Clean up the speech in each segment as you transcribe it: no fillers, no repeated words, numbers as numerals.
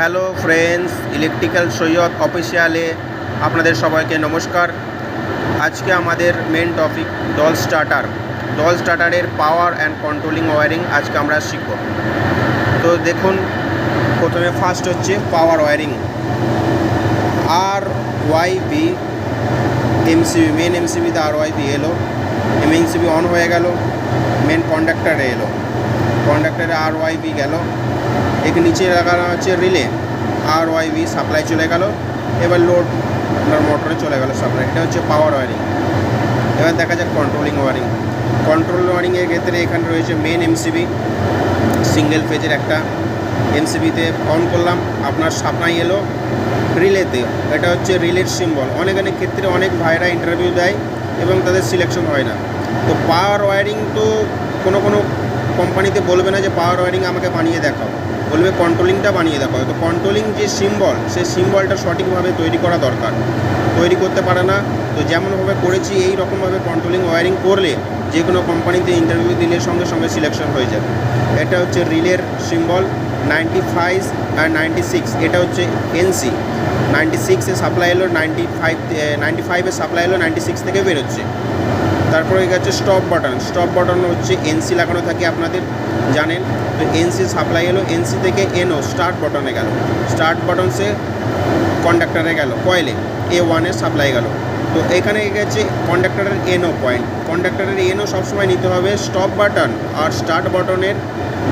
Hello friends, electrical Syed অফিসিয়ালে আপনাদের সবাইকে নমস্কার। আজকে আমাদের মেন টপিক ডল স্টার্টারের পাওয়ার অ্যান্ড কন্ট্রোলিং ওয়্যারিং আজকে আমরা শিখব। তো দেখুন, প্রথমে ফার্স্ট হচ্ছে পাওয়ার ওয়্যারিং। আর ওয়াইপি এমসিবি, মেন এমসিবিতে আর ওয়াইপি এলো, এমসিবি অন হয়ে গেল, মেন কন্ডাক্টারে এলো, কন্ডাক্টারে আর ওয়াইপি গেল, এর নিচে লাগানো হচ্ছে রিলে, আর ওয়াইবি সাপ্লাই চলে গেল, এবার লোড আপনার মোটরে চলে গেল সাপ্লাই। এটা হচ্ছে পাওয়ার ওয়্যারিং। এবার দেখা যাক কন্ট্রোলিং ওয়্যারিং। কন্ট্রোল ওয়্যারিংয়ের ক্ষেত্রে এখানে রয়েছে মেন এমসিবি, সিঙ্গেল ফেজের একটা এমসিবিতে অন করলাম, আপনার সাপ্লাই এলো রিলেতে। এটা হচ্ছে রিলের সিম্বল। অনেক ক্ষেত্রে অনেক ভাইরা ইন্টারভিউ দেয় এবং তাদের সিলেকশন হয় না। তো পাওয়ার ওয়্যারিং তো কোনো কোম্পানিতে বলবে না যে পাওয়ার ওয়্যারিং আমাকে বানিয়ে দেখাও, বলবে কন্ট্রোলিংটা বানিয়ে দেখাও। তো কন্ট্রোলিং যে সিম্বল, সেই সিম্বলটা সঠিকভাবে তৈরি করা দরকার। তৈরি করতে পারে না, তো যেমনভাবে করেছি এই রকমভাবে কন্ট্রোলিং ওয়্যারিং করলে যে কোনো কোম্পানিতে ইন্টারভিউ দিলে সঙ্গে সঙ্গে সিলেকশন হয়ে যাবে। এটা হচ্ছে রিলের সিম্বল 95 আর 96। এটা হচ্ছে এনসি। 96-এ সাপ্লাই এলো, 95-এ সাপ্লাই এলো, 96 থেকে বেরোচ্ছে। তারপরে হচ্ছে স্টপ বাটন হচ্ছে এনসি লাগানো থাকে, আপনাদের জানেন। তো এনসি সাপ্লাই এলো, এনসি থেকে এনও স্টার্ট বাটনে গেল, স্টার্ট বাটন সে কন্ডাক্টারে গেল, কয়েলে A1-এর সাপ্লাই গেল। তো এখানে গেছে কন্ডাক্টারের এনও পয়েন্ট। কন্ডাক্টারের এনও সবসময় নিতে হবে স্টপ বাটন আর স্টার্ট বাটনের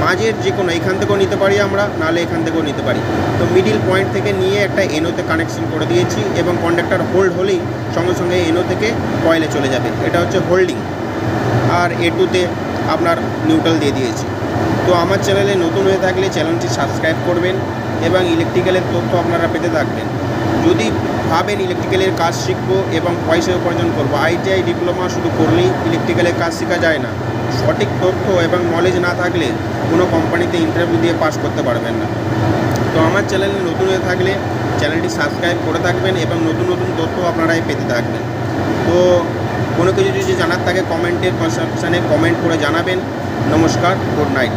মাঝের যে কোনো, এখান থেকেও নিতে পারি আমরা, নাহলে এখান থেকেও নিতে পারি। তো মিডিল পয়েন্ট থেকে নিয়ে একটা এনওতে কানেকশন করে দিয়েছি এবং কন্ডাক্টার হোল্ড হলেই সঙ্গে সঙ্গে এনও থেকে কয়েলে চলে যাবে। এটা হচ্ছে হোল্ডিং। আর A2-তে আপনার নিউট্রাল দিয়ে দিয়েছি। তো আমার চ্যানেলে নতুন হয়ে থাকলে চ্যানেলটি সাবস্ক্রাইব করবেন এবং ইলেকট্রিক্যালের তথ্য আপনারা পেতে থাকবেন। যদি ভাবেন ইলেকট্রিক্যালের কাজ শিখবো এবং পয়সা উপার্জন করবো, ITI ডিপ্লোমা শুধু করলেই ইলেকট্রিক্যালের কাজ শেখা যায় না। সঠিক তথ্য এবং নলেজ না থাকলে কোনো কোম্পানিতে ইন্টারভিউ দিয়ে পাস করতে পারবেন না। তো আমার চ্যানেলে নতুন হয়ে থাকলে চ্যানেলটি সাবস্ক্রাইব করে থাকবেন এবং নতুন তথ্য আপনারাই পেতে থাকবেন। তো কোনো কিছু যদি জানার থাকে কমেন্টের সেকশানে কমেন্ট করে জানাবেন। নমস্কার, গুড নাইট।